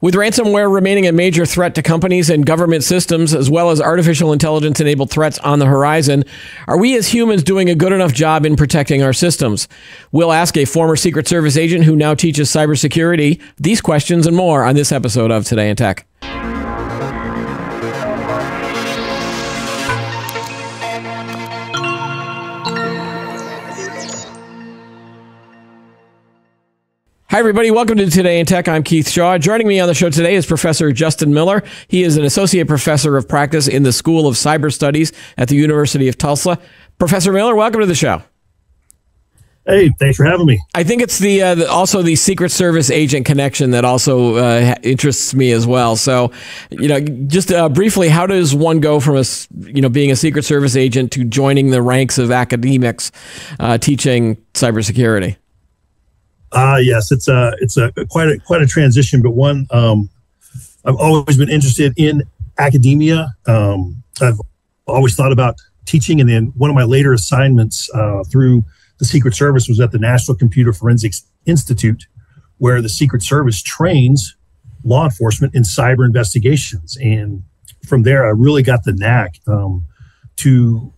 With ransomware remaining a major threat to companies and government systems, as well as artificial intelligence-enabled threats on the horizon, are we as humans doing a good enough job in protecting our systems? We'll ask a former Secret Service agent who now teaches cybersecurity these questions and more on this episode of Today in Tech. Hi, everybody. Welcome to Today in Tech. I'm Keith Shaw. Joining me on the show today is Professor Justin Miller. He is an associate professor of practice in the School of Cyber Studies at the University of Tulsa. Professor Miller, welcome to the show. Hey, thanks for having me. I think it's also the Secret Service agent connection that also interests me as well. So, just briefly, how does one go from being a Secret Service agent to joining the ranks of academics teaching cybersecurity? Yes, it's quite a transition, but one I've always been interested in academia. I've always thought about teaching, and then one of my later assignments through the Secret Service was at the National Computer Forensics Institute, where the Secret Service trains law enforcement in cyber investigations. And from there, I really got the knack to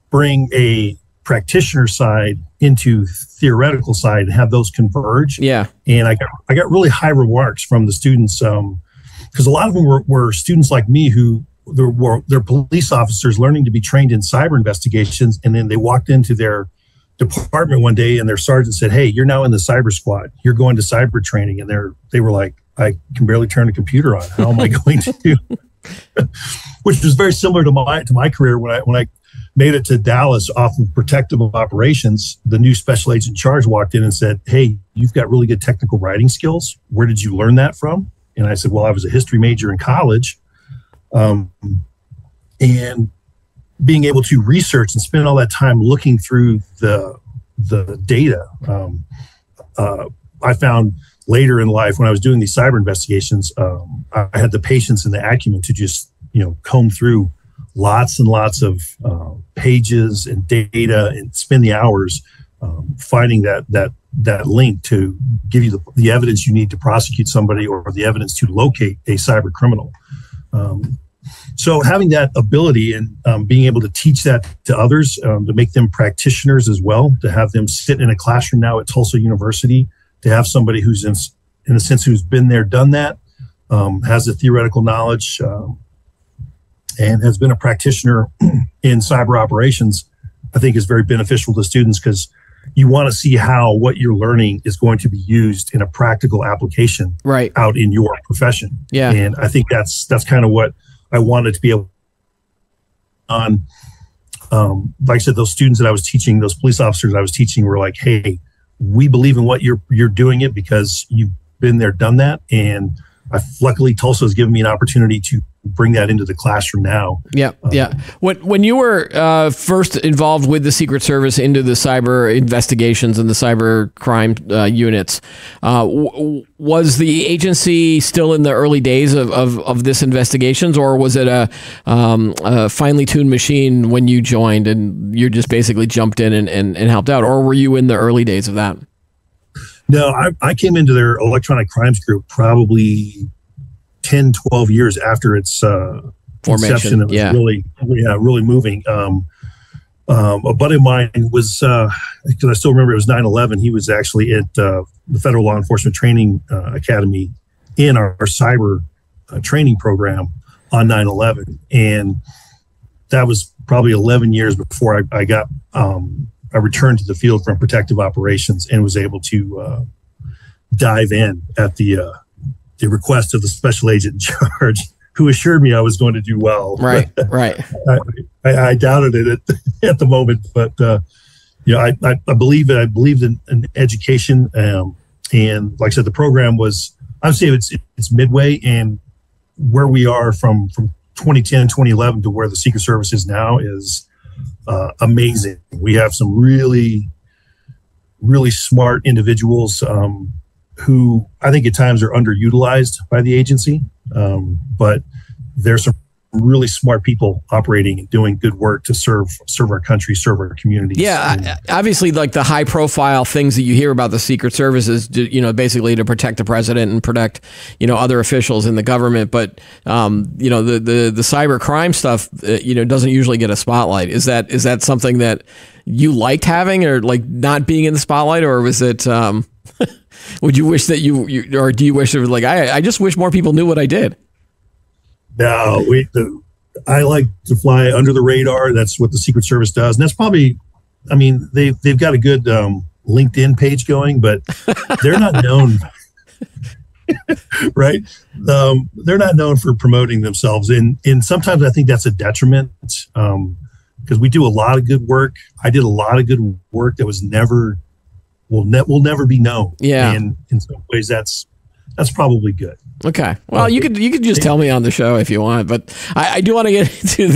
bring a practitioner side into theoretical side and have those converge. Yeah. And I got really high remarks from the students because a lot of them were students like me who they're police officers learning to be trained in cyber investigations. And then they walked into their department one day and their sergeant said, "Hey, you're now in the cyber squad. You're going to cyber training." And they were like, "I can barely turn a computer on. How am I going to do?" Which was very similar to my career when I made it to Dallas off of protective operations. The new special agent in charge walked in and said, "Hey, you've got really good technical writing skills. Where did you learn that from?" And I said, "Well, I was a history major in college." And being able to research and spend all that time looking through the data, I found later in life when I was doing these cyber investigations, I had the patience and the acumen to just comb through lots and lots of pages and data and spend the hours finding that link to give you the evidence you need to prosecute somebody or the evidence to locate a cyber criminal. So having that ability and being able to teach that to others, to make them practitioners as well, to have them sit in a classroom now at Tulsa University, to have somebody who's in a sense who's been there, done that, has the theoretical knowledge, and has been a practitioner in cyber operations, I think is very beneficial to students because you want to see how what you're learning is going to be used in a practical application out in your profession. Yeah. And I think that's kind of what I wanted to be able on. Like I said, those students that I was teaching, those police officers I was teaching were like, "Hey, we believe in what you're doing it because you've been there, done that." And luckily Tulsa has given me an opportunity to bring that into the classroom now. Yeah. When you were first involved with the Secret Service into the cyber investigations and the cyber crime units, was the agency still in the early days of this investigations, or was it a finely tuned machine when you joined and you just basically jumped in and helped out, or were you in the early days of that? No, I came into their electronic crimes group probably 10, 12 years after its inception. It was really moving. A buddy of mine was, because I still remember it was 9/11, he was actually at the Federal Law Enforcement Training Academy in our cyber training program on 9/11. And that was probably 11 years before I returned to the field from protective operations and was able to dive in at the request of the special agent in charge, who assured me I was going to do well. Right. I doubted it at the moment, but I believe it. I believed in education, and like I said, the program was. I would say it's midway, and where we are from 2010, 2011 to where the Secret Service is now is amazing. We have some really, really smart individuals who I think at times are underutilized by the agency, but there's some really smart people operating and doing good work to serve our country, serve our communities. Yeah, obviously, like the high profile things that you hear about the Secret Service is, basically to protect the president and protect, other officials in the government. But, the cyber crime stuff, doesn't usually get a spotlight. Is that something that you liked having, or like not being in the spotlight, or was it? Would you wish that or do you wish it was like I just wish more people knew what I did? No, I like to fly under the radar. That's what the Secret Service does. And that's probably, they've got a good LinkedIn page going, but they're not known, right? They're not known for promoting themselves. And sometimes I think that's a detriment because we do a lot of good work. I did a lot of good work that was will never be known. Yeah. And in some ways that's probably good. Okay. Well, you could just tell me on the show if you want, but I do want to get to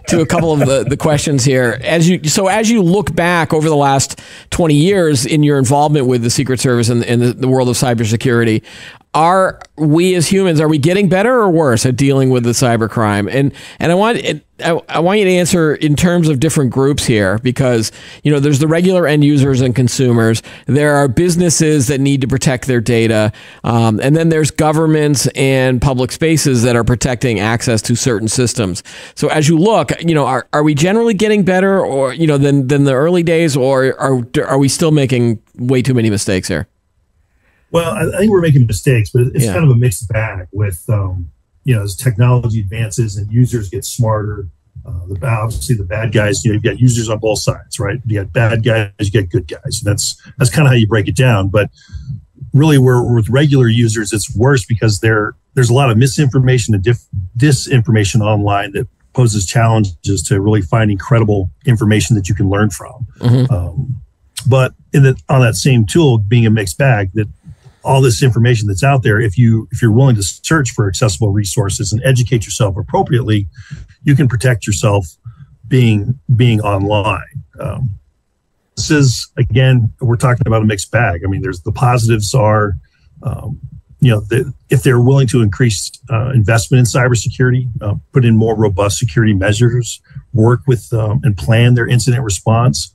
to a couple of the questions here. As you look back over the last 20 years in your involvement with the Secret Service and the world of cybersecurity, are we as humans, are we getting better or worse at dealing with the cybercrime? And I want you to answer in terms of different groups here, because there's the regular end users and consumers. There are businesses that need to protect their data, and then there's governments and public spaces that are protecting access to certain systems. So as you look, are we generally getting better, or than the early days, or are we still making way too many mistakes here? Well, I think we're making mistakes, but it's kind of a mixed bag with, as technology advances and users get smarter. Obviously, the bad guys, you've got users on both sides, right? You got bad guys, you get good guys. And that's kind of how you break it down. But really, with regular users, it's worse because there's a lot of misinformation and disinformation online that poses challenges to really finding credible information that you can learn from. Mm-hmm. But on that same tool, being a mixed bag, that all this information that's out there, if you're willing to search for accessible resources and educate yourself appropriately, you can protect yourself being online. This is, again, we're talking about a mixed bag. There's the positives are, if they're willing to increase investment in cybersecurity, put in more robust security measures, work with and plan their incident response,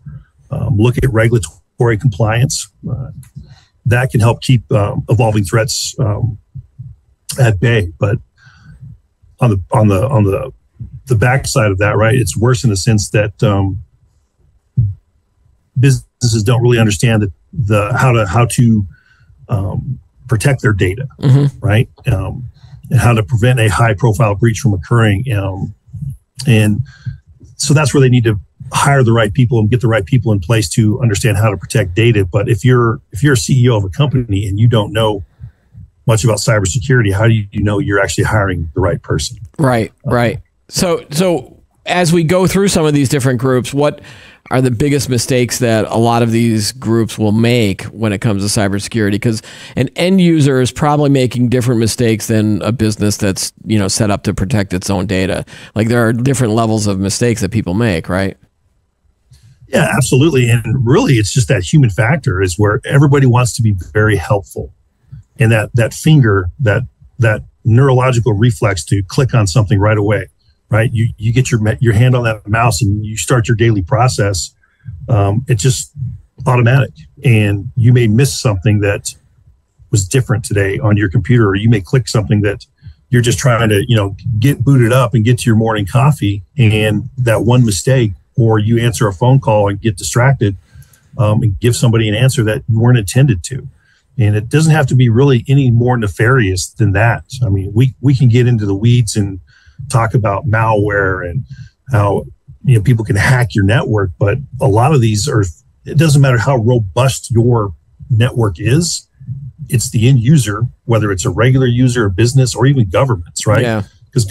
look at regulatory compliance. That can help keep evolving threats at bay. But on the backside of that, right, it's worse in the sense that businesses don't really understand how to protect their data, mm-hmm. right, and how to prevent a high-profile breach from occurring. And so that's where they need to hire the right people and get the right people in place to understand how to protect data. But if you're a CEO of a company and you don't know much about cybersecurity, how do you know you're actually hiring the right person? Right. So as we go through some of these different groups, what are the biggest mistakes that a lot of these groups will make when it comes to cybersecurity? Because an end user is probably making different mistakes than a business that's set up to protect its own data. Like there are different levels of mistakes that people make, right? Yeah, absolutely. And really, it's just that human factor is where everybody wants to be very helpful. And that finger, that neurological reflex to click on something right away, right? You get your hand on that mouse and you start your daily process. It's just automatic. And you may miss something that was different today on your computer, or you may click something that you're just trying to, get booted up and get to your morning coffee. And that one mistake, or you answer a phone call and get distracted and give somebody an answer that you weren't intended to. And it doesn't have to be really any more nefarious than that. We can get into the weeds and talk about malware and how people can hack your network, but a lot of these it doesn't matter how robust your network is, it's the end user, whether it's a regular user, a business, or even governments, right? Yeah. Because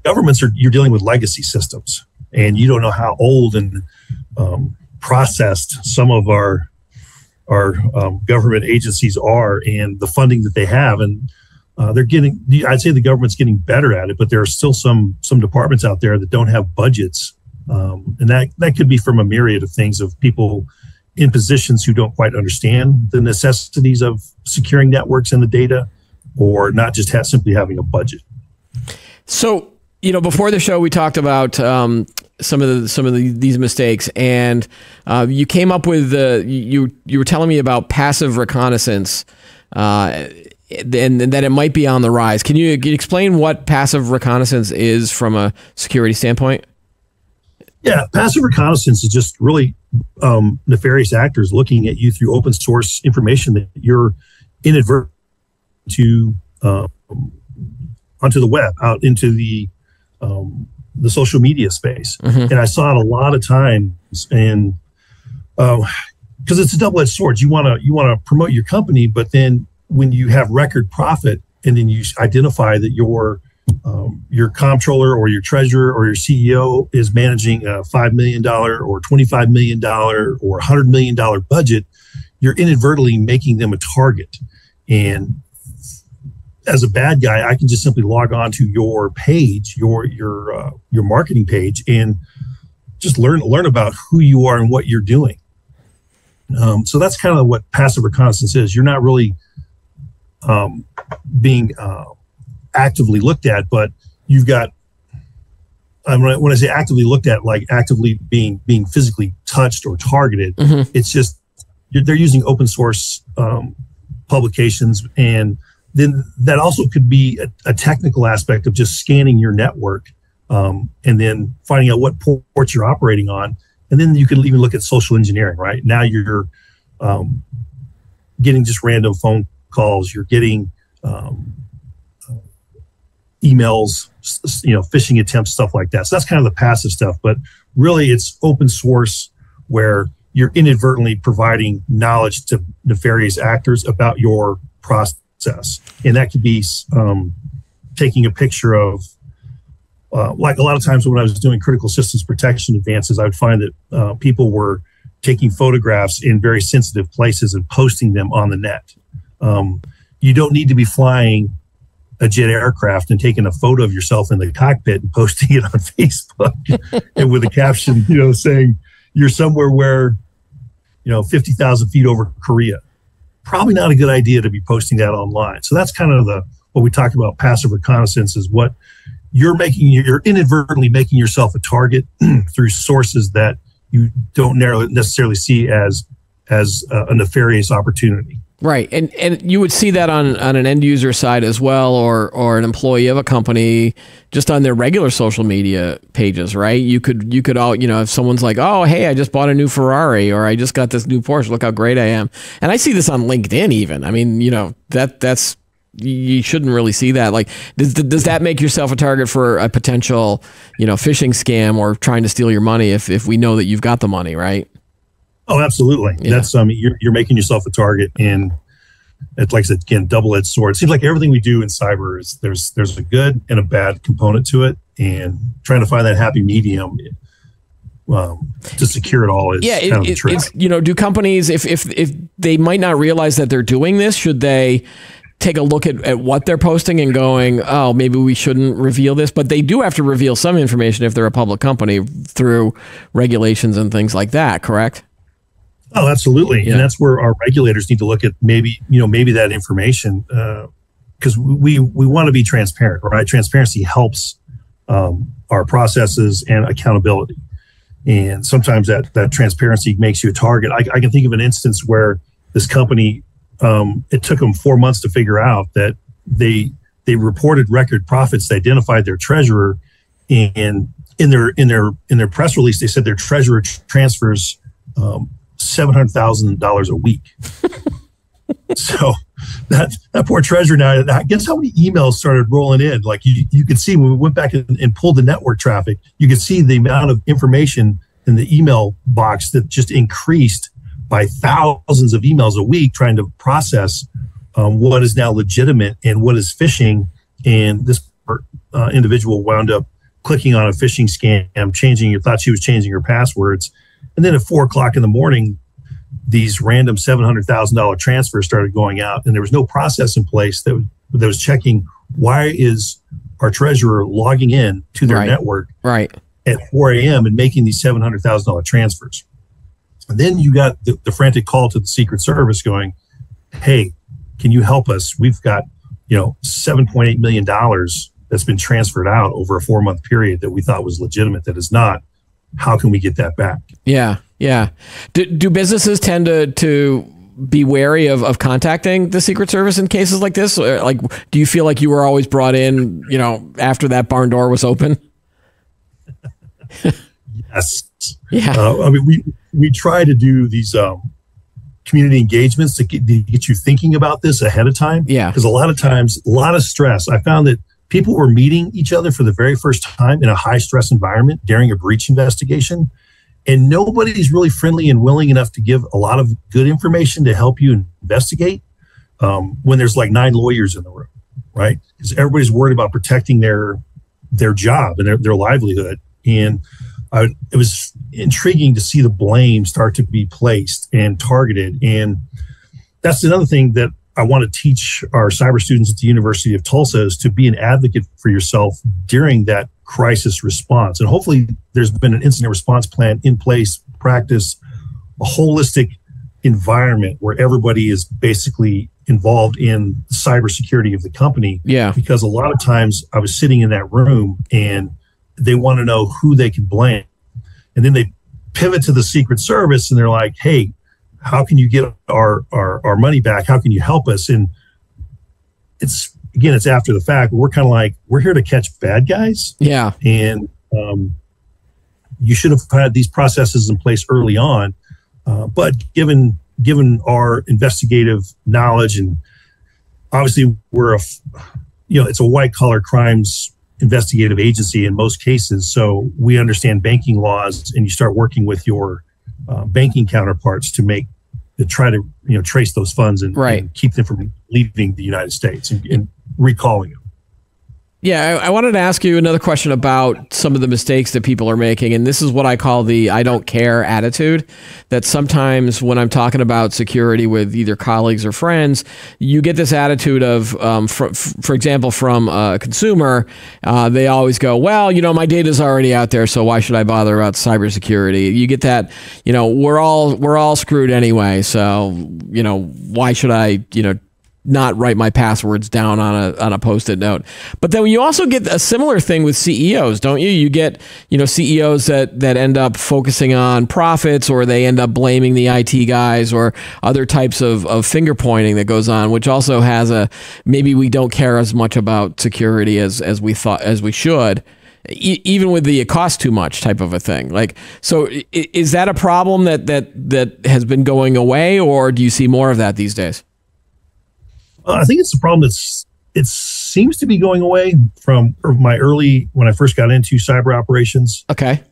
governments you're dealing with legacy systems. And you don't know how old and processed some of our government agencies are, and the funding that they have. And I'd say the government's getting better at it, but there are still some departments out there that don't have budgets. And that could be from a myriad of things, of people in positions who don't quite understand the necessities of securing networks and the data, or not just simply having a budget. So Before the show, we talked about some of these mistakes, and you came up with you were telling me about passive reconnaissance, and that it might be on the rise. Can you explain what passive reconnaissance is from a security standpoint? Yeah, passive reconnaissance is just really nefarious actors looking at you through open source information that you're inadvertent to onto the web, out into the social media space. Mm-hmm. And I saw it a lot of times, and because it's a double-edged sword. You want to promote your company, but then when you have record profit, and then you identify that your comptroller or your treasurer or your CEO is managing a $5 million or $25 million or $100 million budget, you're inadvertently making them a target. And as a bad guy, I can just simply log on to your page, your marketing page, and just learn about who you are and what you're doing. So that's kind of what passive reconnaissance is. You're not really being actively looked at, but you've got. When I say actively looked at, like actively being physically touched or targeted, mm-hmm. It's just they're using open source publications, and then that also could be a technical aspect of just scanning your network and then finding out what ports you're operating on. And then you can even look at social engineering, right? Now you're getting just random phone calls. You're getting emails, phishing attempts, stuff like that. So that's kind of the passive stuff. But really, it's open source where you're inadvertently providing knowledge to nefarious actors about your process. And that could be taking a picture of, like a lot of times when I was doing critical systems protection advances, I would find that people were taking photographs in very sensitive places and posting them on the net. You don't need to be flying a jet aircraft and taking a photo of yourself in the cockpit and posting it on Facebook and with a caption, saying you're somewhere where, 50,000 feet over Korea. Probably not a good idea to be posting that online. So that's kind of what we talked about. Passive reconnaissance is what you're inadvertently making yourself a target through sources that you don't necessarily see as a nefarious opportunity. Right, and you would see that on an end user side as well, or an employee of a company just on their regular social media pages, right? You could all, if someone's like, oh, hey, I just bought a new Ferrari, or I just got this new Porsche, look how great I am. And I see this on LinkedIn even. I mean, that's you shouldn't really see that. Like, does that make yourself a target for a potential, phishing scam or trying to steal your money if we know that you've got the money, right? Oh, absolutely. Yeah. That's you're making yourself a target, and it's, like I said, again, double-edged sword. It seems like everything we do in cyber is there's a good and a bad component to it, and trying to find that happy medium to secure it all is kind of the trick. Do companies, if they might not realize that they're doing this, should they take a look at what they're posting and going, oh, maybe we shouldn't reveal this? But they do have to reveal some information if they're a public company through regulations and things like that, correct? Oh, absolutely. Yeah. And that's where our regulators need to look at maybe that information, because we want to be transparent, right? Transparency helps our processes and accountability. And sometimes that transparency makes you a target. I can think of an instance where this company, it took them 4 months to figure out that they reported record profits. They identified their treasurer, and in their press release, they said their treasurer transfers $700,000 a week. So that poor treasurer now, guess how many emails started rolling in? Like you could see when we went back and pulled the network traffic, you could see the amount of information in the email box that just increased by thousands of emails a week, trying to process what is now legitimate and what is phishing. And this individual wound up clicking on a phishing scam, thought she was changing her passwords. And then at 4:00 in the morning, these random $700,000 transfers started going out, and there was no process in place that was checking why is our treasurer logging in to their network at 4 a.m. and making these $700,000 transfers. And then you got the frantic call to the Secret Service going, hey, can you help us? We've got $7.8 million that's been transferred out over a 4-month period that we thought was legitimate that is not. How can we get that back? Yeah, yeah. Do businesses tend to be wary of contacting the Secret Service in cases like this? Like, do you feel like you were always brought in, after that barn door was open? Yes. Yeah. I mean, we try to do these community engagements to get you thinking about this ahead of time. Yeah. Because a lot of times, a lot of stress. I found that people were meeting each other for the very first time in a high stress environment during a breach investigation. And nobody's really friendly and willing enough to give a lot of good information to help you investigate when there's like 9 lawyers in the room, right? Because everybody's worried about protecting their job and their livelihood. And it was intriguing to see the blame start to be placed and targeted. And that's another thing that I want to teach our cyber students at the University of Tulsa is to be an advocate for yourself during that crisis response. And hopefully there's been an incident response plan in place, practice, a holistic environment where everybody is basically involved in the cybersecurity of the company. Yeah. Because a lot of times I was sitting in that room and they want to know who they can blame. And then they pivot to the Secret Service and they're like, hey, how can you get our money back? How can you help us? And it's after the fact. We're kind of like, we're here to catch bad guys. Yeah. And you should have had these processes in place early on. But given our investigative knowledge, and obviously it's a white collar crimes investigative agency in most cases. So we understand banking laws, and you start working with your banking counterparts to try to trace those funds and keep them from leaving the United States and recalling them. Yeah, I wanted to ask you another question about some of the mistakes that people are making. And this is what I call the I don't care attitude, that sometimes when I'm talking about security with either colleagues or friends, you get this attitude of, for example, from a consumer, they always go, well, my data's already out there, so why should I bother about cybersecurity? You get that, we're all screwed anyway, so, why should I, not write my passwords down on a Post-it note. But then you also get a similar thing with CEOs, don't you? You get, CEOs that end up focusing on profits, or they end up blaming the IT guys, or other types of finger pointing that goes on, which also has maybe we don't care as much about security as we should. Even with the it costs too much type of a thing. Like, so is that a problem that has been going away, or do you see more of that these days? I think it's a problem it seems to be going away from when I first got into cyber operations. Okay.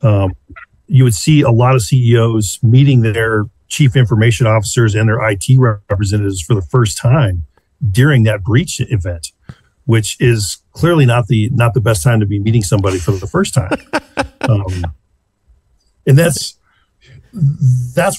You would see a lot of CEOs meeting their chief information officers and their IT representatives for the first time during that breach event, which is clearly not the best time to be meeting somebody for the first time. And that's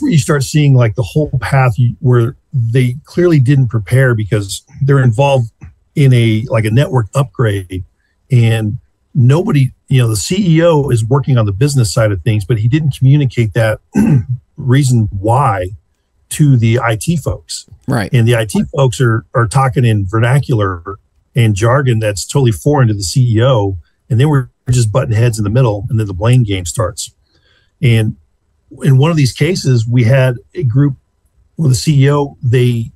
where you start seeing like the whole path where they clearly didn't prepare because they're involved in a network upgrade, and nobody, the CEO is working on the business side of things, but he didn't communicate that reason why to the IT folks. Right. And the IT folks are talking in vernacular and jargon that's totally foreign to the CEO. And then we're just butting heads in the middle, and then the blame game starts. And in one of these cases, we had a group where the CEO, they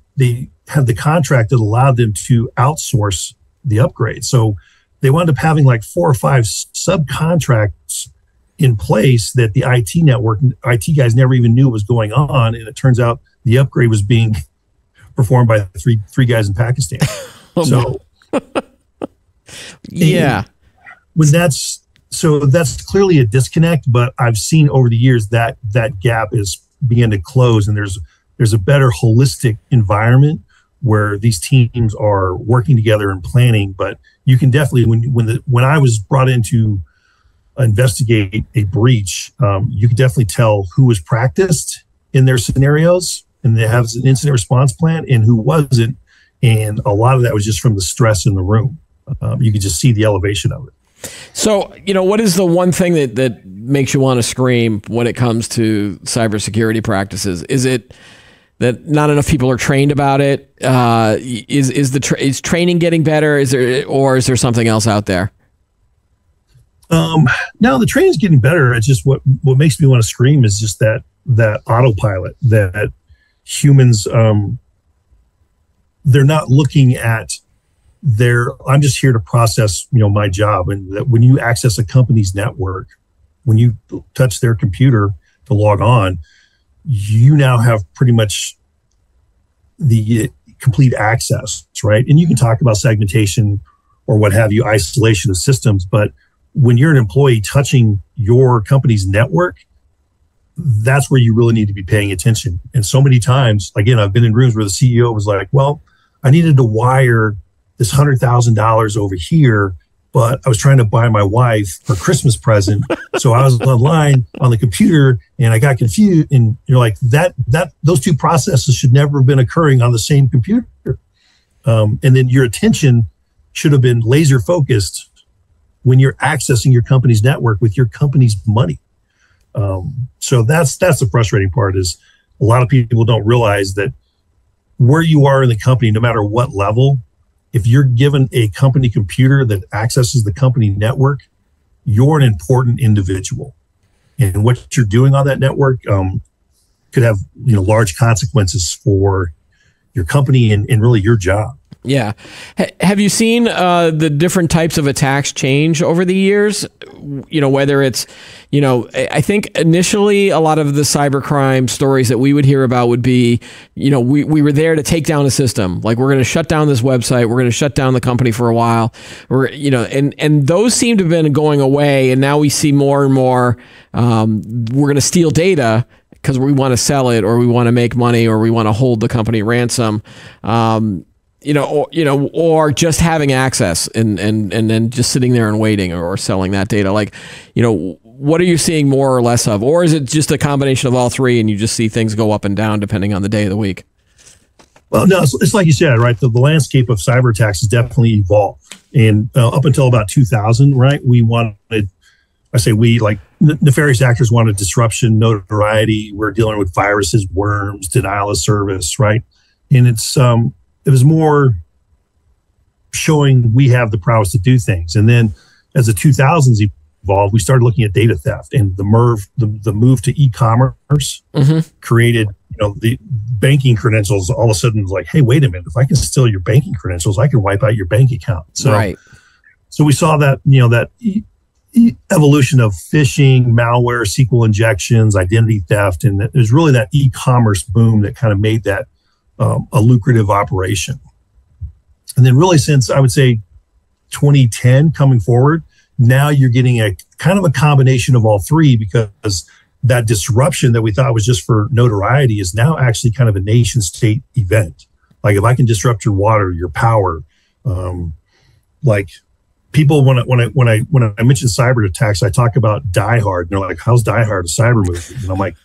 had the contract that allowed them to outsource the upgrade. So they wound up having like 4 or 5 subcontracts in place that the IT guys never even knew was going on. And it turns out the upgrade was being performed by three guys in Pakistan. So yeah, that's clearly a disconnect, but I've seen over the years that gap is beginning to close, and there's a better holistic environment where these teams are working together and planning. But you can definitely, when I was brought in to investigate a breach, you can definitely tell who was practiced in their scenarios and they have an incident response plan and who wasn't. And a lot of that was just from the stress in the room. You could just see the elevation of it. So, what is the one thing that makes you want to scream when it comes to cybersecurity practices? Is it that not enough people are trained about it. Is training getting better? Is there something else out there? No, the training's getting better. It's just what makes me want to scream is just that autopilot that humans, they're not looking at I'm just here to process, my job. And that when you access a company's network, when you touch their computer to log on, you now have pretty much the complete access, right? And you can talk about segmentation or what have you, isolation of systems, but when you're an employee touching your company's network, that's where you really need to be paying attention. And so many times, again, I've been in rooms where the CEO was like, well, I needed to wire this $100,000 over here, but I was trying to buy my wife her Christmas present. So I was online on the computer and I got confused. And you're like, those two processes should never have been occurring on the same computer. And then your attention should have been laser focused when you're accessing your company's network with your company's money. So that's the frustrating part is a lot of people don't realize that where you are in the company, no matter what level, if you're given a company computer that accesses the company network, you're an important individual. And what you're doing on that network could have large consequences for your company and really your job. Yeah. Have you seen the different types of attacks change over the years? Whether it's, I think initially a lot of the cybercrime stories that we would hear about would be, we were there to take down a system. Like, we're going to shut down this website. We're going to shut down the company for a while. And those seem to have been going away. And now we see more and more, we're going to steal data because we want to sell it, or we want to make money, or we want to hold the company ransom. Or just having access and then just sitting there and waiting, or selling that data. Like, what are you seeing more or less of? Or is it just a combination of all three and you just see things go up and down depending on the day of the week? Well, no, it's like you said, right? The landscape of cyber attacks has definitely evolved. And up until about 2000, right, nefarious actors wanted disruption, notoriety. We're dealing with viruses, worms, denial of service, right? And it was more showing we have the prowess to do things. And then as the 2000s evolved, we started looking at data theft, and the move to e-commerce created, the banking credentials. All of a sudden was like, hey, wait a minute, if I can steal your banking credentials, I can wipe out your bank account. So, right. So we saw that, that evolution of phishing, malware, SQL injections, identity theft. And it was really that e-commerce boom that kind of made that a lucrative operation. And then really since, I would say, 2010 coming forward, now you're getting a kind of a combination of all three, because that disruption that we thought was just for notoriety is now actually kind of a nation state event. Like, if I can disrupt your water, your power, like people, when I mention cyber attacks, I talk about Die Hard. And they're like, how's Die Hard a cyber movie? And I'm like,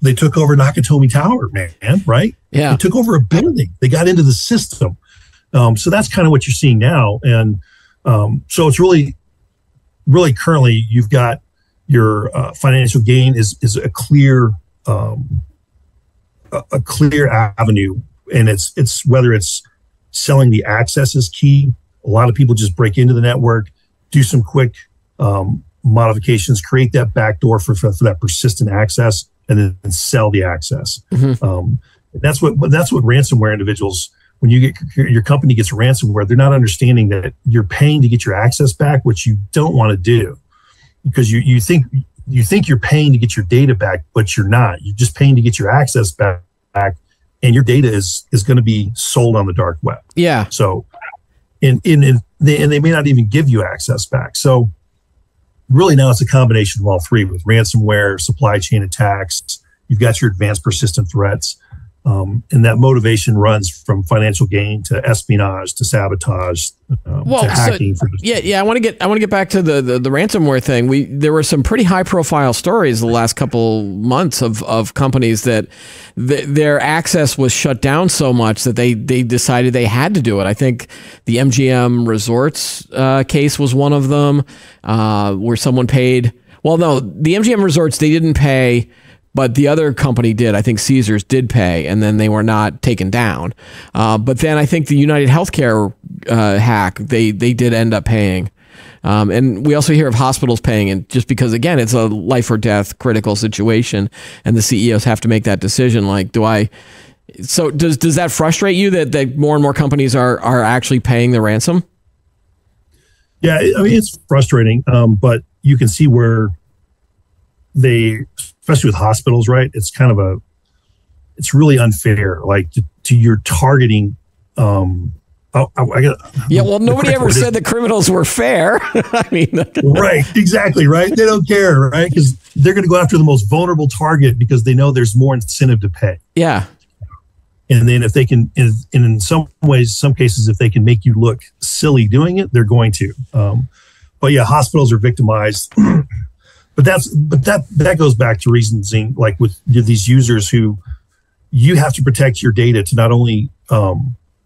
They took over Nakatomi Tower, man, right? Yeah. They took over a building. They got into the system. So that's kind of what you're seeing now. And so it's really currently you've got your financial gain is a clear avenue. And it's whether it's selling the access is key. A lot of people just break into the network, do some quick modifications, create that backdoor for that persistent access, and then sell the access. That's what ransomware individuals, when your company gets ransomware, they're not understanding that you're paying to get your access back, which you don't want to do, because you think you're paying to get your data back, but you're not. You're just paying to get your access back, and your data is going to be sold on the dark web. Yeah. So, and they may not even give you access back. So, really now it's a combination of all three, with ransomware, supply chain attacks. You've got your advanced persistent threats. And that motivation runs from financial gain to espionage to sabotage to hacking. I want to get back to the ransomware thing. There were some pretty high profile stories the last couple months of companies that their access was shut down so much that they decided they had to do it. I think the MGM Resorts case was one of them, where someone paid. Well, no, the MGM Resorts, they didn't pay, but the other company did. I think Caesars did pay, and then they were not taken down. But then I think the United Healthcare hack, they did end up paying. And we also hear of hospitals paying, and just because, again, it's a life or death critical situation, and the CEOs have to make that decision. Like, so does that frustrate you that more and more companies are actually paying the ransom? Yeah, I mean, it's frustrating, but you can see where especially with hospitals, right? It's it's really unfair. Like to your targeting. Well, nobody ever said the criminals were fair. I mean, right, exactly, right. They don't care, right? Because they're going to go after the most vulnerable target because they know there's more incentive to pay. Yeah. And then if they can, in some ways, some cases, if they can make you look silly doing it, they're going to. But yeah, hospitals are victimized. But that goes back to reasoning, like with these users who you have to protect your data to not only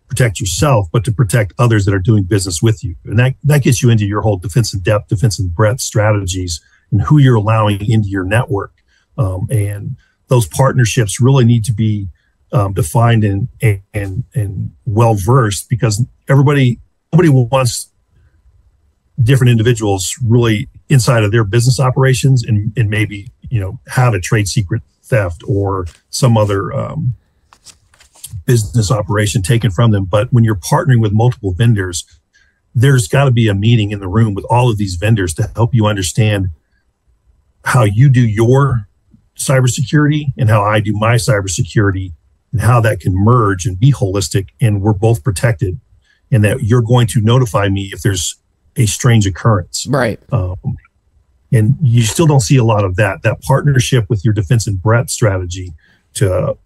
protect yourself, but to protect others that are doing business with you. And that gets you into your whole defense in depth, defense in breadth strategies and who you're allowing into your network. And those partnerships really need to be defined and well-versed, because nobody wants different individuals really inside of their business operations and maybe, have a trade secret theft or some other business operation taken from them. But when you're partnering with multiple vendors, there's got to be a meeting in the room with all of these vendors to help you understand how you do your cybersecurity and how I do my cybersecurity, and how that can merge and be holistic, and we're both protected, and that you're going to notify me if there's a strange occurrence. Right. And you still don't see a lot of that partnership with your defense and breadth strategy to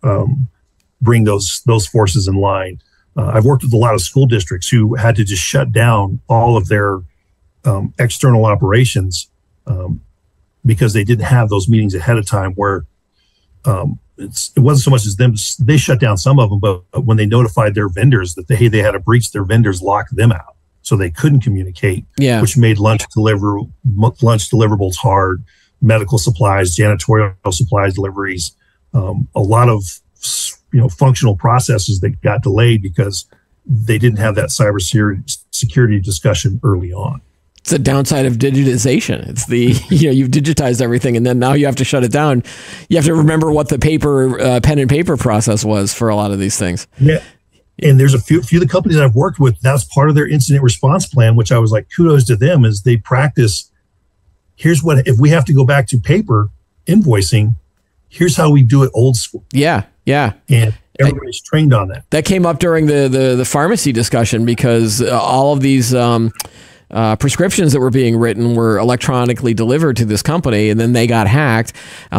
bring those forces in line. I've worked with a lot of school districts who had to just shut down all of their external operations because they didn't have those meetings ahead of time, where it wasn't so much as them, they shut down some of them, but when they notified their vendors that they had a breach, their vendors locked them out. So they couldn't communicate, which made lunch deliverables hard, medical supplies, janitorial supplies deliveries, a lot of functional processes that got delayed because they didn't have that cybersecurity discussion early on. It's the downside of digitization. It's you've digitized everything, and then now you have to shut it down. You have to remember what the pen and paper process was for a lot of these things. Yeah. And there's a few of the companies that I've worked with, that's part of their incident response plan, which I was like, kudos to them, is they practice, here's what, if we have to go back to paper invoicing, here's how we do it old school. Yeah. Yeah. And everybody's trained on that. That came up during the pharmacy discussion, because all of these prescriptions that were being written were electronically delivered to this company, and then they got hacked.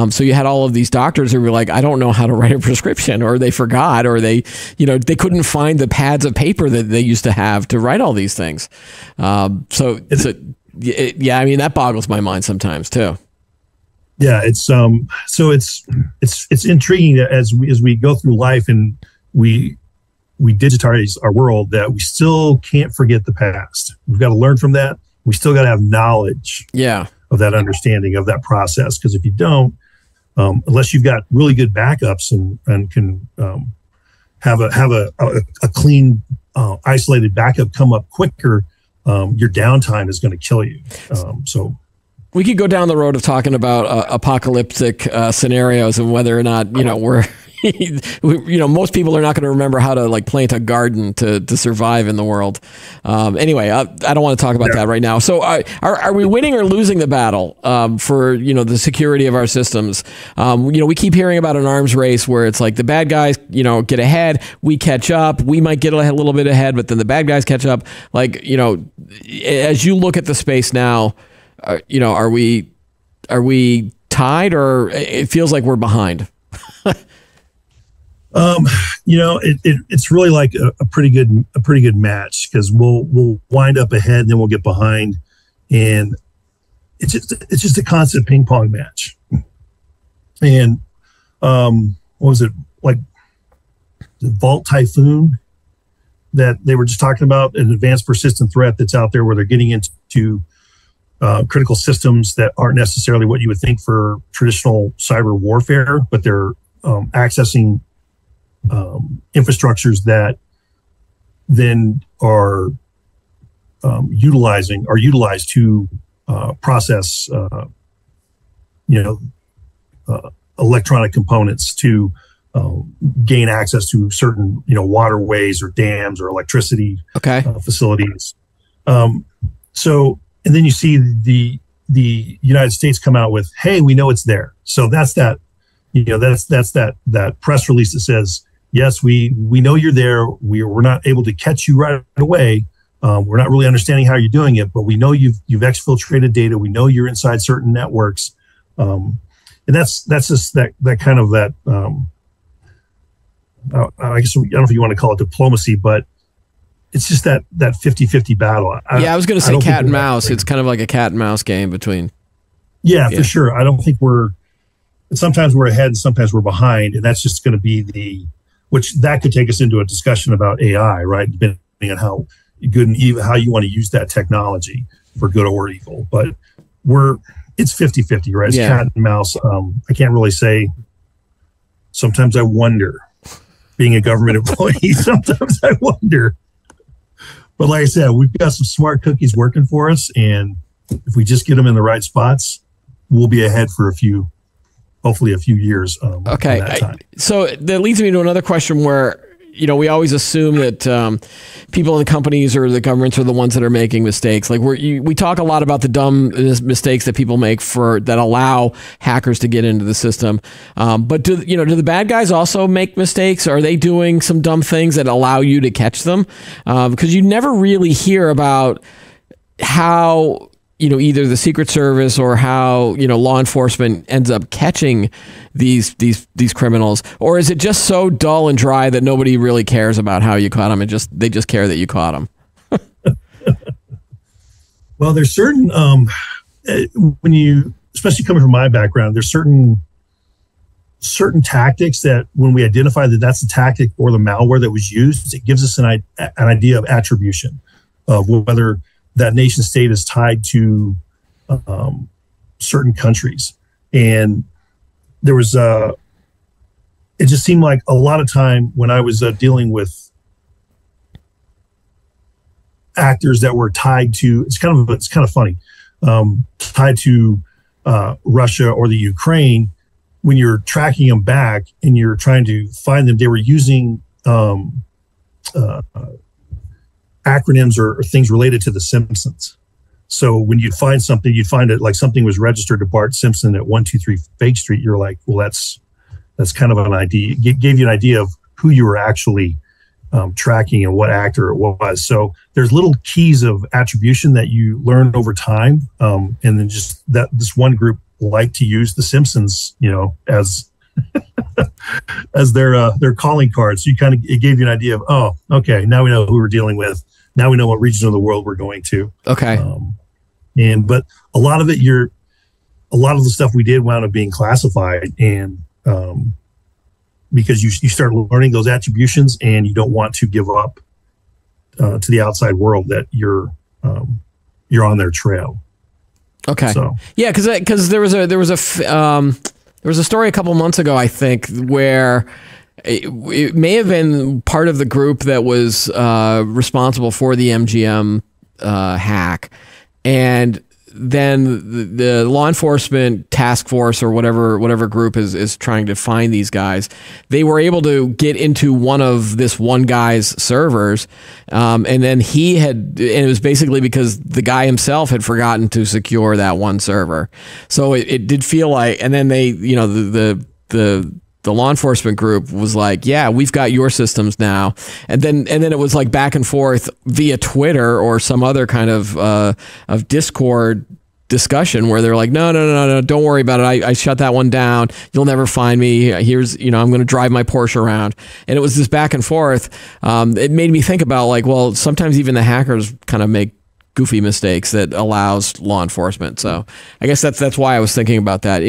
So you had all of these doctors who were like, I don't know how to write a prescription, or they forgot, or they couldn't find the pads of paper that they used to have to write all these things. I mean, that boggles my mind sometimes too. Yeah, it's intriguing that as we go through life and we digitize our world, that we still can't forget the past. We've got to learn from that. We still got to have knowledge of that understanding of that process. Because if you don't, unless you've got really good backups and can have a clean, isolated backup come up quicker, your downtime is going to kill you. So we could go down the road of talking about apocalyptic scenarios and whether or not we're. Most people are not going to remember how to plant a garden to survive in the world. Anyway, I don't want to talk about that right now. So are we winning or losing the battle for the security of our systems? We keep hearing about an arms race where it's like the bad guys get ahead, we catch up, we might get a little bit ahead, but then the bad guys catch up. As you look at the space now, are we tied, or it feels like we're behind? It's really like a pretty good match, because we'll wind up ahead and then we'll get behind, and it's just a constant ping pong match. And what was it, like the Vault Typhoon that they were just talking about, an advanced persistent threat that's out there where they're getting into critical systems that aren't necessarily what you would think for traditional cyber warfare, but they're accessing infrastructures that then are utilized to process, electronic components to gain access to certain, waterways or dams or electricity facilities. So, and then you see the United States come out with, "Hey, we know it's there." So that's that, that press release that says, "Yes, we know you're there. We're not able to catch you right away. We're not really understanding how you're doing it, but we know you've exfiltrated data. We know you're inside certain networks." And that's just that kind of that. I guess I don't know if you want to call it diplomacy, but it's just that 50-50 battle. I was going to say cat and mouse. It's kind of like a cat and mouse game between. Yeah, for sure. I don't think sometimes we're ahead and sometimes we're behind. And that's just going to be which that could take us into a discussion about AI, right? Depending on how good and evil, how you want to use that technology for good or evil. But it's 50-50, right? It's cat and mouse. I can't really say. Sometimes I wonder, being a government employee, sometimes I wonder. But like I said, we've got some smart cookies working for us, and if we just get them in the right spots, we'll be ahead for hopefully a few years. Okay. So that leads me to another question where, we always assume that people in the companies or the governments are the ones that are making mistakes. Like we talk a lot about the dumb mistakes that people make that allow hackers to get into the system. But do the bad guys also make mistakes? Are they doing some dumb things that allow you to catch them? Because you never really hear about how either the Secret Service or how law enforcement ends up catching these criminals, or is it just so dull and dry that nobody really cares about how you caught them, and they just care that you caught them? Well, there's certain especially coming from my background, there's certain tactics that when we identify that that's the tactic or the malware that was used, it gives us an idea of attribution of whether that nation state is tied to certain countries. And there was it just seemed like a lot of time when I was dealing with actors that were tied to, it's kind of funny, tied to Russia or the Ukraine, when you're tracking them back and you're trying to find them, they were using acronyms or things related to The Simpsons. So when you'd find something, you'd find it like something was registered to Bart Simpson at 123 Fake Street. You're like, well, that's kind of an idea. It gave you an idea of who you were actually tracking and what actor it was. So there's little keys of attribution that you learn over time. And then just that this one group liked to use The Simpsons, as as their calling card. So it gave you an idea of, oh, okay, now we know who we're dealing with. Now we know what region of the world we're going to. Okay. But a lot of the stuff we did wound up being classified, and because you start learning those attributions, and you don't want to give up to the outside world that you're on their trail. Okay. So yeah, because there was a story a couple months ago, I think, where it may have been part of the group that was responsible for the MGM hack, and then the law enforcement task force or whatever group is trying to find these guys, they were able to get into this one guy's servers, and then and it was basically because the guy himself had forgotten to secure that one server. So it did feel like, and then they, the law enforcement group was like, yeah, we've got your systems now. And then it was like back and forth via Twitter or some other kind of Discord discussion where they're like, no, don't worry about it. I shut that one down. You'll never find me. Here's, I'm going to drive my Porsche around. And it was this back and forth. It made me think about like, well, sometimes even the hackers kind of make goofy mistakes that allows law enforcement. So I guess that's why I was thinking about that.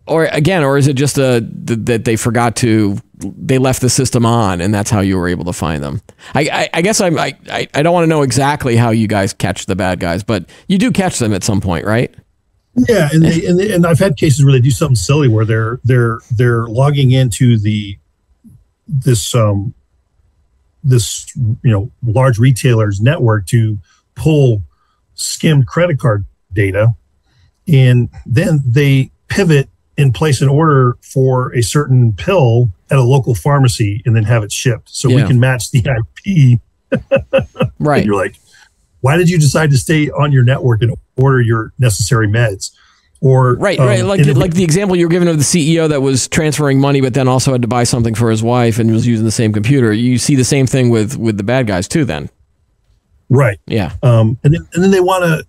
or is it just that they forgot they left the system on, and that's how you were able to find them? I guess I don't want to know exactly how you guys catch the bad guys, but you do catch them at some point, right? Yeah, and I've had cases where they do something silly where they're logging into this large retailer's network to pull skimmed credit card data, and then they pivot and place an order for a certain pill at a local pharmacy and then have it shipped. So we can match the IP. Right. And you're like, why did you decide to stay on your network and order your necessary meds? Or right. Like the example you were giving of the CEO that was transferring money, but then also had to buy something for his wife and was using the same computer. You see the same thing with the bad guys too, then. Right. Yeah. And then they want to,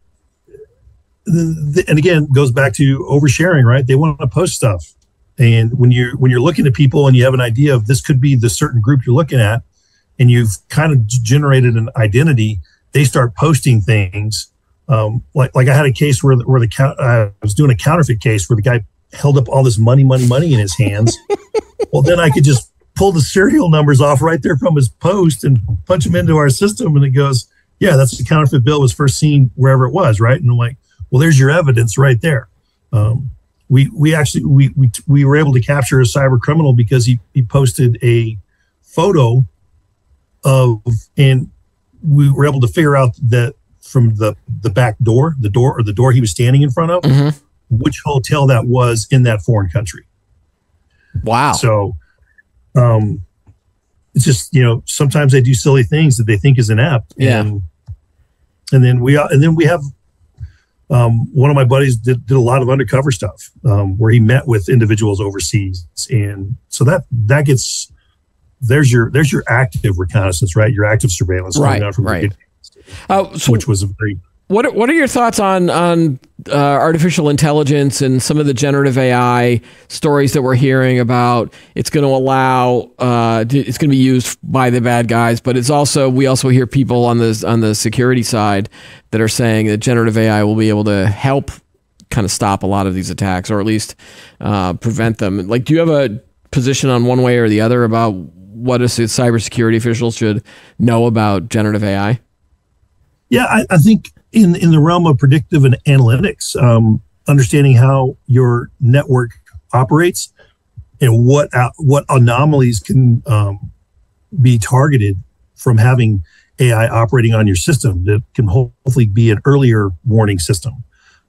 and again, goes back to oversharing, right? They want to post stuff. And when you're looking at people and you have an idea of this could be the certain group you're looking at, and you've kind of generated an identity, they start posting things. Like I had a case where I was doing a counterfeit case where the guy held up all this money in his hands. Well, then I could just pull the serial numbers off right there from his post and punch them into our system, and it goes, yeah, that's the counterfeit bill was first seen wherever it was, right? And I'm like, well, there's your evidence right there. We were able to capture a cyber criminal because he posted a photo of, and we were able to figure out that from the back door, the door he was standing in front of, which hotel that was in that foreign country. Wow. So it's just, sometimes they do silly things that they think is inept. Yeah. And then we have one of my buddies did a lot of undercover stuff where he met with individuals overseas, and so that gets there's your active reconnaissance, right? Your active surveillance, right? Which was a very. What are your thoughts on artificial intelligence and some of the generative AI stories that we're hearing about? It's going to allow it's going to be used by the bad guys, but we also hear people on the security side that are saying that generative AI will be able to help kind of stop a lot of these attacks, or at least prevent them. Like, do you have a position on one way or the other about what a cybersecurity official should know about generative AI? Yeah, I think in the realm of predictive and analytics, understanding how your network operates and what anomalies can be targeted from having AI operating on your system that can hopefully be an earlier warning system.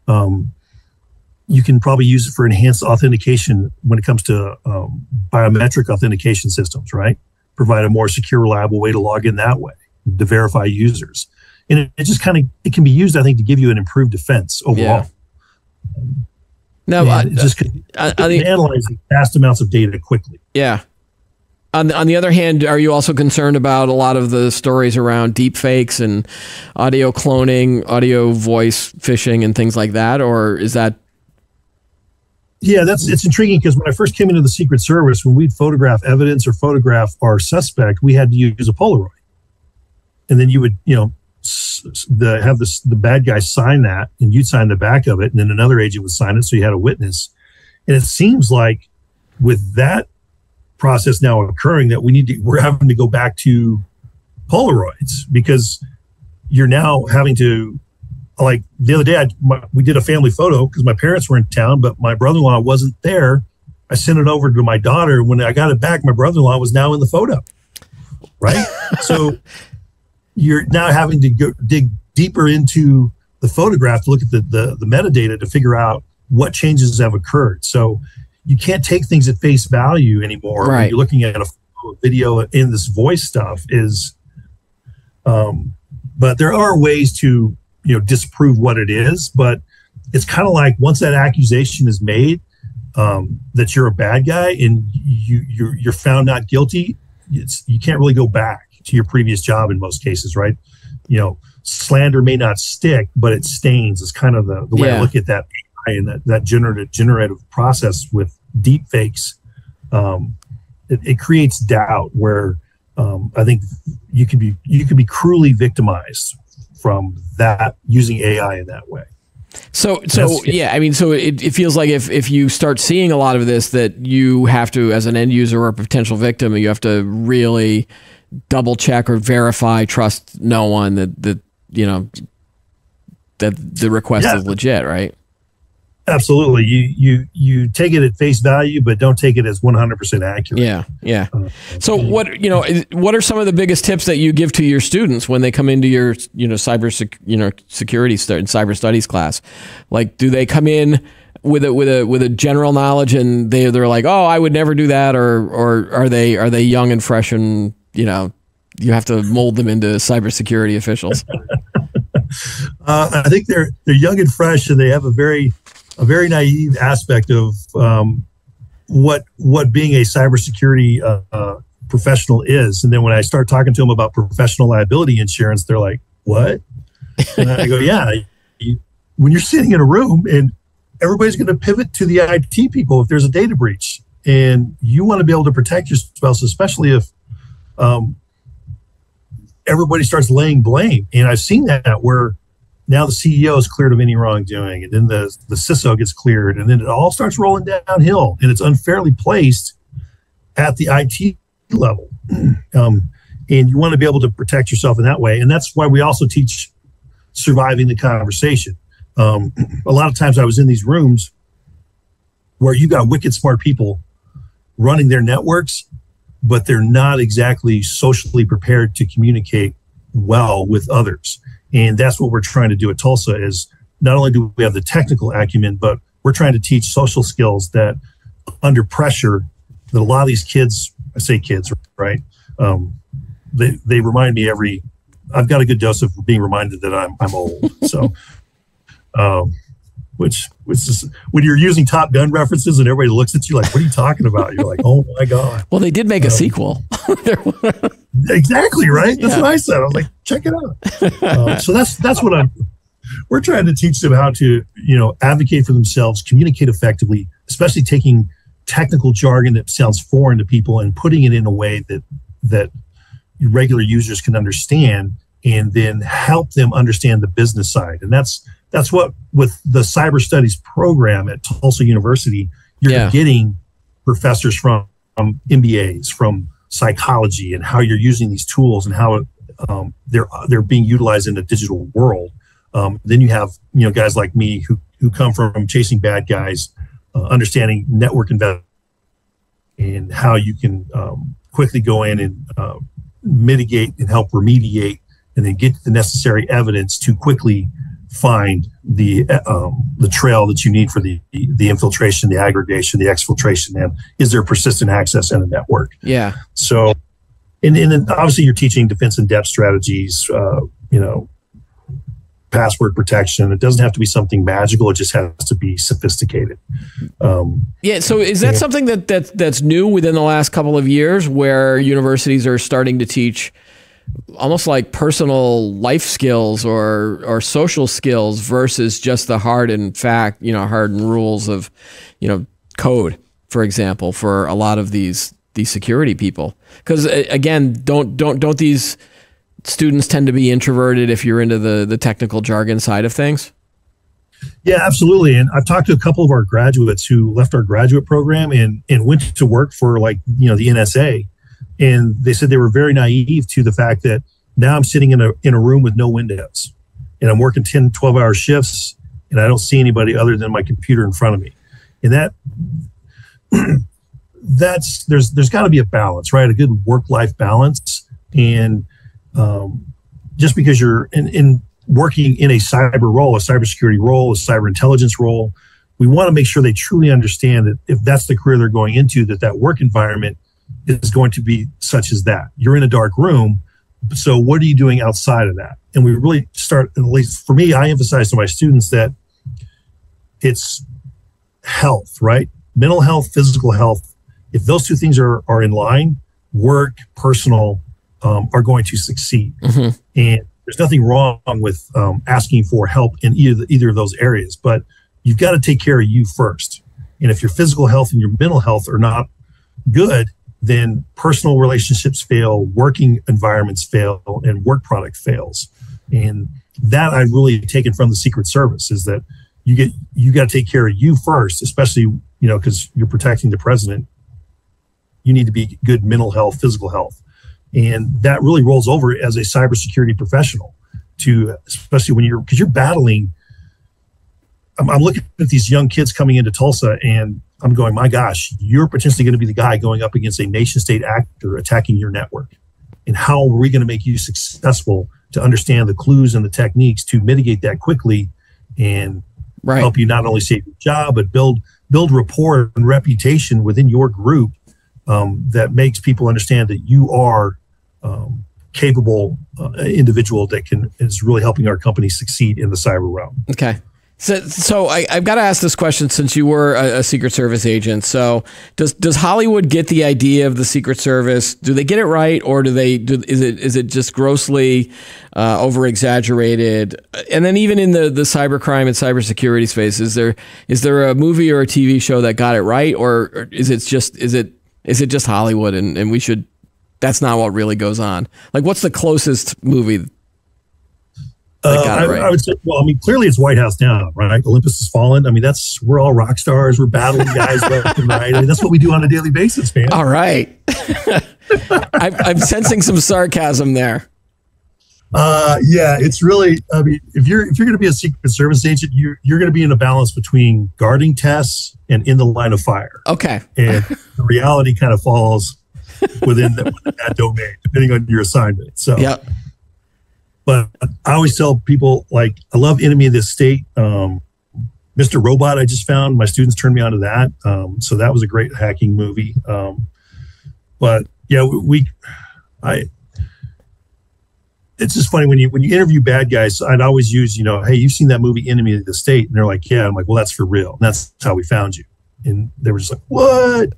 You can probably use it for enhanced authentication when it comes to biometric authentication systems, right? Provide a more secure, reliable way to log in that way, to verify users. And it just it can be used, I think, to give you an improved defense overall. Yeah. No, just analyzing vast amounts of data quickly. Yeah. On the other hand, are you also concerned about a lot of the stories around deep fakes and audio cloning, audio voice phishing, and things like that? Or is that? Yeah, it's intriguing, because when I first came into the Secret Service, when we'd photograph evidence or photograph our suspect, we had to use a Polaroid. And then you would, have the bad guy sign that, and you'd sign the back of it, and then another agent would sign it, so you had a witness. And it seems like with that process now occurring, that we're having to go back to Polaroids, because you're now having to, like the other day, we did a family photo because my parents were in town, but my brother-in-law wasn't there. I sent it over to my daughter. When I got it back, my brother-in-law was now in the photo, right? So you're now having to dig deeper into the photograph to look at the metadata to figure out what changes have occurred. So you can't take things at face value anymore. Right. When you're looking at a video in this voice stuff but there are ways to disprove what it is. But it's kind of like, once that accusation is made that you're a bad guy and you're found not guilty, you can't really go back to your previous job in most cases, right? Slander may not stick, but it stains. It's kind of the way I look at that AI and that generative process with deep fakes. It creates doubt where I think you could be cruelly victimized from that, using AI in that way. So yeah, I mean, so it feels like if you start seeing a lot of this, that you have to, as an end user or a potential victim, you have to really double check or verify, trust no one that you know that the request is legit, right? Absolutely. You take it at face value, but don't take it as 100% accurate. Yeah. So what are some of the biggest tips that you give to your students when they come into your security and cyber studies class? Like, do they come in with a general knowledge and they're like, oh, I would never do that, or are they young and fresh and you have to mold them into cybersecurity officials? I think they're young and fresh, and they have a very naive aspect of what being a cybersecurity professional is. And then when I start talking to them about professional liability insurance, they're like, "What?" And I go, "Yeah, when you're sitting in a room and everybody's going to pivot to the IT people if there's a data breach, and you want to be able to protect yourself, especially if everybody starts laying blame." And I've seen that where now the CEO is cleared of any wrongdoing, and then the CISO gets cleared, and then it all starts rolling downhill, and it's unfairly placed at the IT level. And you want to be able to protect yourself in that way. And that's why we also teach surviving the conversation. A lot of times I was in these rooms where you got wicked smart people running their networks, but they're not exactly socially prepared to communicate well with others. And that's what we're trying to do at Tulsa, is not only do we have the technical acumen, but we're trying to teach social skills that under pressure, that a lot of these kids, I say kids, right? They remind me I've got a good dose of being reminded that I'm old. So, which is when you're using Top Gun references and everybody looks at you like, what are you talking about? You're like, oh my God. Well, they did make a sequel. Exactly, right? That's what I said. I was like, check it out. So that's what we're trying to teach them, how to, advocate for themselves, communicate effectively, especially taking technical jargon that sounds foreign to people and putting it in a way that regular users can understand, and then help them understand the business side. And that's what, with the cyber studies program at Tulsa University, you're getting professors from MBAs, from psychology, and how you're using these tools and how they're being utilized in a digital world. Then you have guys like me who come from chasing bad guys, understanding network investment and how you can quickly go in and mitigate and help remediate, and then get the necessary evidence to quickly find the trail that you need for the infiltration, the aggregation, the exfiltration, and is there persistent access in a network? Yeah. So, and then obviously you're teaching defense in depth strategies, password protection. It doesn't have to be something magical. It just has to be sophisticated. So is that something that's new within the last couple of years, where universities are starting to teach almost like personal life skills or social skills versus just the hardened rules of, code, for example, for a lot of these security people? Because again, don't these students tend to be introverted if you're into the technical jargon side of things? Yeah, absolutely. And I've talked to a couple of our graduates who left our graduate program and went to work for the NSA. And they said they were very naive to the fact that now I'm sitting in a room with no windows, and I'm working 10, 12-hour shifts, and I don't see anybody other than my computer in front of me. And there's got to be a balance, right? A good work-life balance. And just because you're in working in a cyber role, a cybersecurity role, a cyber intelligence role, we want to make sure they truly understand that if that's the career they're going into, that work environment is going to be such as that. You're in a dark room, so what are you doing outside of that? And we really start, at least for me, I emphasize to my students that it's health, right? Mental health, physical health. If those two things are in line, work, personal, are going to succeed. Mm-hmm. And there's nothing wrong with asking for help in either of those areas, but you've got to take care of you first. And if your physical health and your mental health are not good, then personal relationships fail, working environments fail, and work product fails. And that I've really taken from the Secret Service, is that you got to take care of you first, especially, because you're protecting the president. You need to be good mental health, physical health. And that really rolls over as a cybersecurity professional especially because you're battling. I'm looking at these young kids coming into Tulsa and I'm going, my gosh, you're potentially going to be the guy going up against a nation state actor attacking your network. And how are we going to make you successful to understand the clues and the techniques to mitigate that quickly and help you not only save your job, but build rapport and reputation within your group that makes people understand that you are capable individual that is really helping our company succeed in the cyber realm. Okay. So I've got to ask this question since you were a Secret Service agent. So does Hollywood get the idea of the Secret Service? Do they get it right, or is it just grossly over exaggerated? And then even in the cybercrime and cybersecurity space, is there a movie or a TV show that got it right, or is it just Hollywood and we should? That's not what really goes on. Like, what's the closest movie? I would say, clearly it's White House Down, right? Olympus Has Fallen. We're all rock stars. We're battling guys left and right. That's what we do on a daily basis, man. All right. I'm sensing some sarcasm there. Yeah, it's really, if you're going to be a Secret Service agent, you're going to be in a balance between guarding tests and in the line of fire. Okay. And the reality kind of falls within that domain, depending on your assignment. So, yep. But I always tell people, I love Enemy of the State. Mr. Robot, I just found. My students turned me on to that. So that was a great hacking movie. But yeah, it's just funny when you interview bad guys, I'd always use, hey, you've seen that movie Enemy of the State? And they're like, yeah. I'm like, well, that's for real. And that's how we found you. And they were just like, what?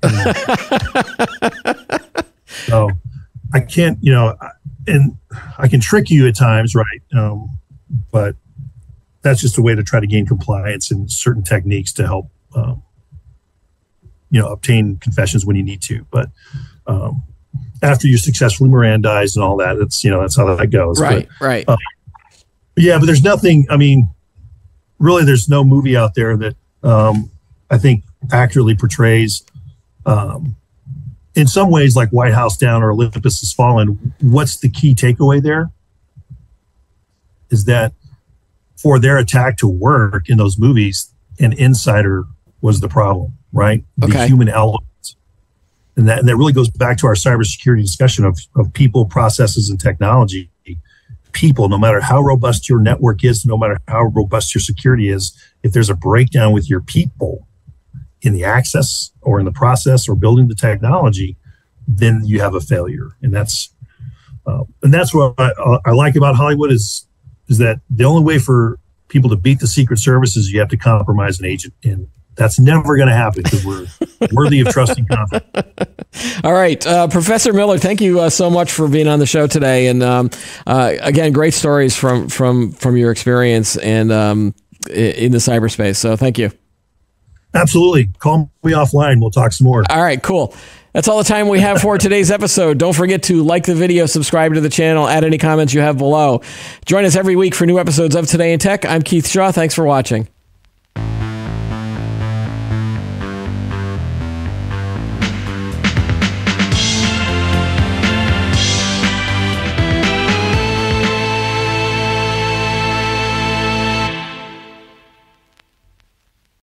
So I can't, and I can trick you at times, right? But that's just a way to try to gain compliance and certain techniques to help, obtain confessions when you need to. But after you're successfully Mirandized and all that, that's how that goes. Right, right. Yeah, but there's nothing. Really, there's no movie out there that I think accurately portrays. In some ways, like White House Down or Olympus Has Fallen, what's the key takeaway there? Is that for their attack to work in those movies, an insider was the problem, right? Okay. The human element. And that really goes back to our cybersecurity discussion of people, processes, and technology. People, no matter how robust your network is, no matter how robust your security is, if there's a breakdown with your people, in the access or in the process or building the technology, then you have a failure. And that's what I like about Hollywood is that the only way for people to beat the Secret Service is you have to compromise an agent. And that's never going to happen because we're worthy of trusting confidence. All right. Professor Miller, thank you so much for being on the show today. And again, great stories from your experience and in the cyberspace. So thank you. Absolutely. Call me offline. We'll talk some more. All right, cool. That's all the time we have for today's episode. Don't forget to like the video, subscribe to the channel, add any comments you have below. Join us every week for new episodes of Today in Tech. I'm Keith Shaw. Thanks for watching.